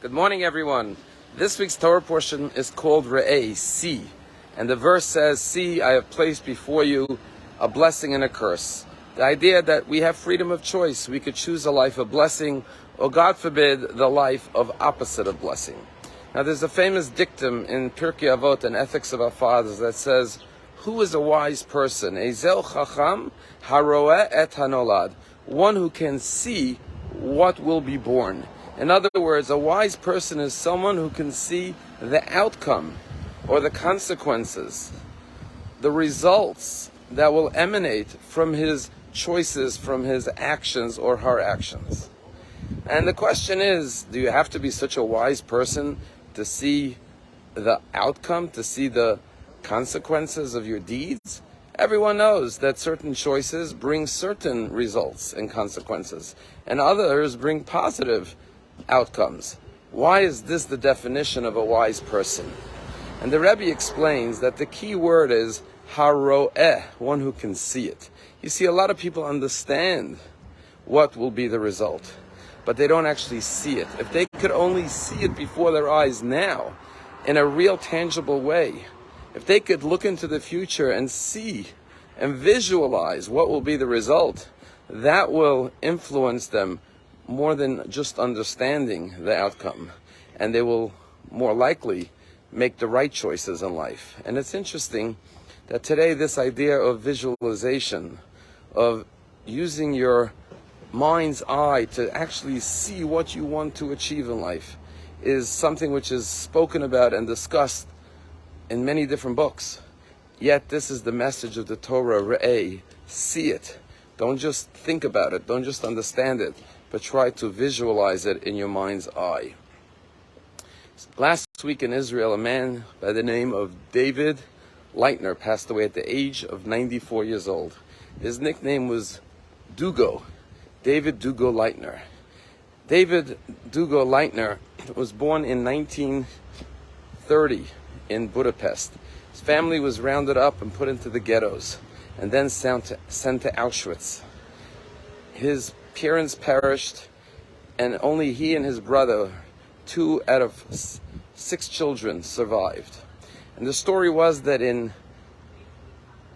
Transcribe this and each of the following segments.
Good morning, everyone. This week's Torah portion is called Re'eh, see. And the verse says, see, I have placed before you a blessing and a curse. The idea that we have freedom of choice. We could choose a life of blessing, or God forbid, the life of opposite of blessing. Now there's a famous dictum in Pirkei Avot and Ethics of Our Fathers that says, who is a wise person? Ezel chacham haroeh et hanolad. One who can see what will be born. In other words, a wise person is someone who can see the outcome or the consequences, the results that will emanate from his choices, from his actions or her actions. And the question is, do you have to be such a wise person to see the outcome, to see the consequences of your deeds? Everyone knows that certain choices bring certain results and consequences, and others bring positive outcomes. Why is this the definition of a wise person? And the Rabbi explains that the key word is haroeh, one who can see it. You see, a lot of people understand what will be the result, but they don't actually see it. If they could only see it before their eyes now, in a real tangible way, if they could look into the future and see and visualize what will be the result, that will influence them more than just understanding the outcome. And they will more likely make the right choices in life. And it's interesting that today this idea of visualization, of using your mind's eye to actually see what you want to achieve in life, is something which is spoken about and discussed in many different books. Yet this is the message of the Torah, Re'eh, see it. Don't just think about it, don't just understand it, but try to visualize it in your mind's eye. Last week in Israel, a man by the name of David Leitner passed away at the age of 94 years old. His nickname was Dugo, David Dugo Leitner. David Dugo Leitner was born in 1930 in Budapest. His family was rounded up and put into the ghettos and then sent to Auschwitz. His parents perished, and only he and his brother, 2 out of 6 children, survived. And the story was that in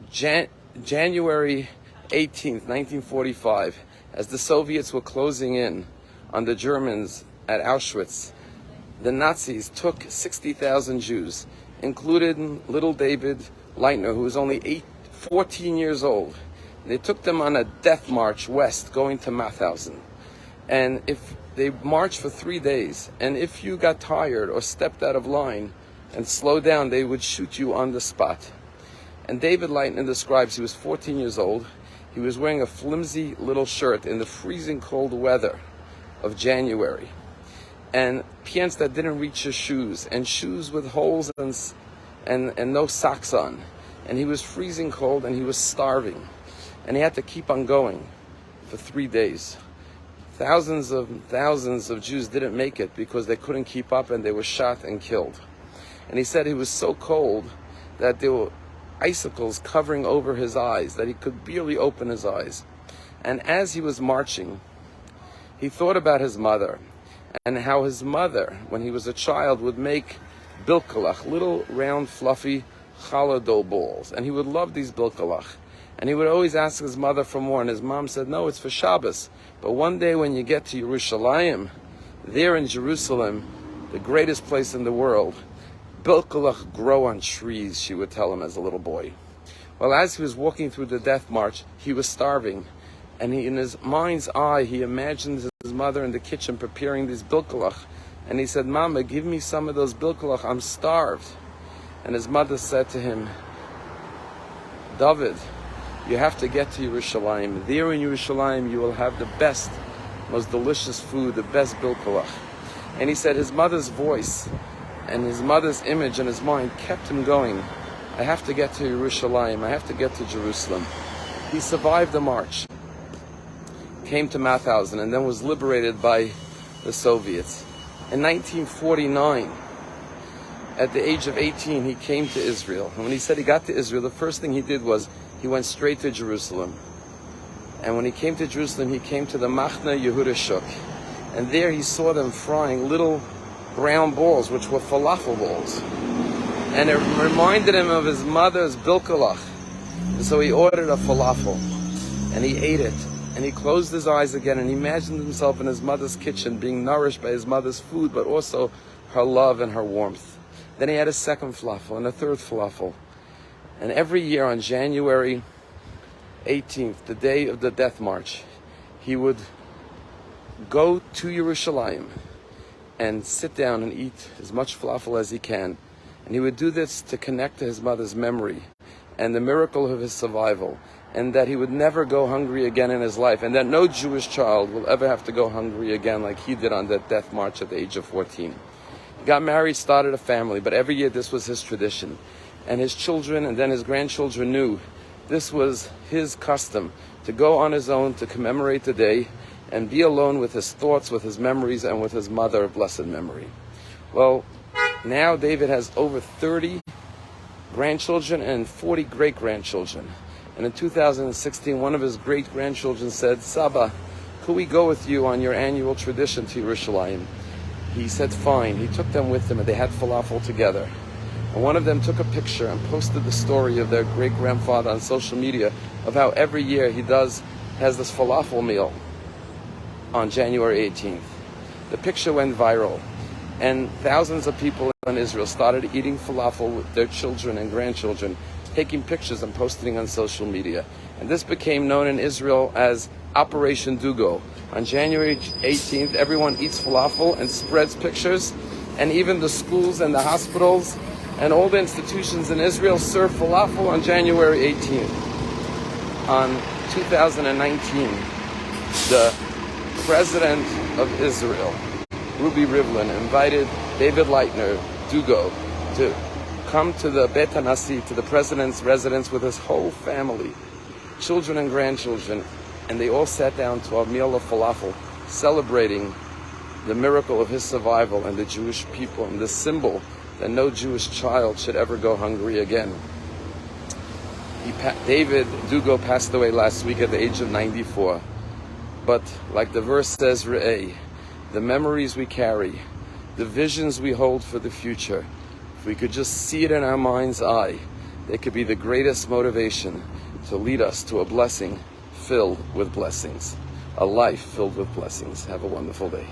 January 18th, 1945, as the Soviets were closing in on the Germans at Auschwitz, the Nazis took 60,000 Jews, including little David Leitner, who was only 14 years old. They took them on a death march west, going to Mauthausen. And if they marched for 3 days, and if you got tired or stepped out of line and slowed down, they would shoot you on the spot. And David Leitner describes he was 14 years old. He was wearing a flimsy little shirt in the freezing cold weather of January, and pants that didn't reach his shoes, and shoes with holes and no socks on. And he was freezing cold, and he was starving. And he had to keep on going for 3 days. Thousands of Jews didn't make it because they couldn't keep up, and they were shot and killed. And he said he was so cold that there were icicles covering over his eyes, that he could barely open his eyes. And as he was marching, he thought about his mother, and how his mother, when he was a child, would make bilkalach, little round fluffy challah dough balls. And he would love these bilkalach. And he would always ask his mother for more, and his mom said, no, it's for Shabbos. But one day when you get to Yerushalayim, there in Jerusalem, the greatest place in the world, bilkalach grow on trees, she would tell him as a little boy. Well, as he was walking through the death march, he was starving. And in his mind's eye, he imagined his mother in the kitchen preparing these bilkalach. And he said, Mama, give me some of those bilkalach, I'm starved. And his mother said to him, David, you have to get to Yerushalayim. There in Yerushalayim, you will have the best, most delicious food, the best bilkalach. And he said his mother's voice and his mother's image in his mind kept him going. I have to get to Yerushalayim. I have to get to Jerusalem. He survived the march, came to Mauthausen, and then was liberated by the Soviets. In 1949, at the age of 18, he came to Israel. And when he said he got to Israel, the first thing he did was he went straight to Jerusalem. And when he came to Jerusalem, he came to the Machna Yehuda Shuk. And there he saw them frying little brown balls, which were falafel balls. And it reminded him of his mother's bilkalach. And so he ordered a falafel, and he ate it. And he closed his eyes again, and he imagined himself in his mother's kitchen, being nourished by his mother's food, but also her love and her warmth. Then he had a second falafel and a third falafel. And every year on January 18th, the day of the death march, he would go to Yerushalayim and sit down and eat as much falafel as he can. And he would do this to connect to his mother's memory and the miracle of his survival, and that he would never go hungry again in his life, and that no Jewish child will ever have to go hungry again like he did on that death march at the age of 14. He got married, started a family, but every year this was his tradition. And his children and then his grandchildren knew this was his custom, to go on his own to commemorate the day and be alone with his thoughts, with his memories, and with his mother, blessed memory. Well, now David has over 30 grandchildren and 40 great-grandchildren. And in 2016, one of his great-grandchildren said, "Saba, could we go with you on your annual tradition to Yerushalayim?" He said, fine. He took them with him, and they had falafel together. And one of them took a picture and posted the story of their great-grandfather on social media, of how every year he has this falafel meal on January 18th. The picture went viral, and thousands of people in Israel started eating falafel with their children and grandchildren, taking pictures and posting on social media. And this became known in Israel as Operation Dugo. On January 18th, everyone eats falafel and spreads pictures, and even the schools and the hospitals and all the institutions in Israel serve falafel on January 18th. On 2019, the president of Israel, Rabbi Rivlin, invited David Leitner, Dugo, to come to the Bet HaNasi, to the president's residence, with his whole family, children and grandchildren, and they all sat down to a meal of falafel, celebrating the miracle of his survival and the Jewish people, and the symbol that no Jewish child should ever go hungry again. David Dugo passed away last week at the age of 94. But like the verse says, Re'eh, the memories we carry, the visions we hold for the future, if we could just see it in our mind's eye, they could be the greatest motivation to lead us to a blessing filled with blessings, a life filled with blessings. Have a wonderful day.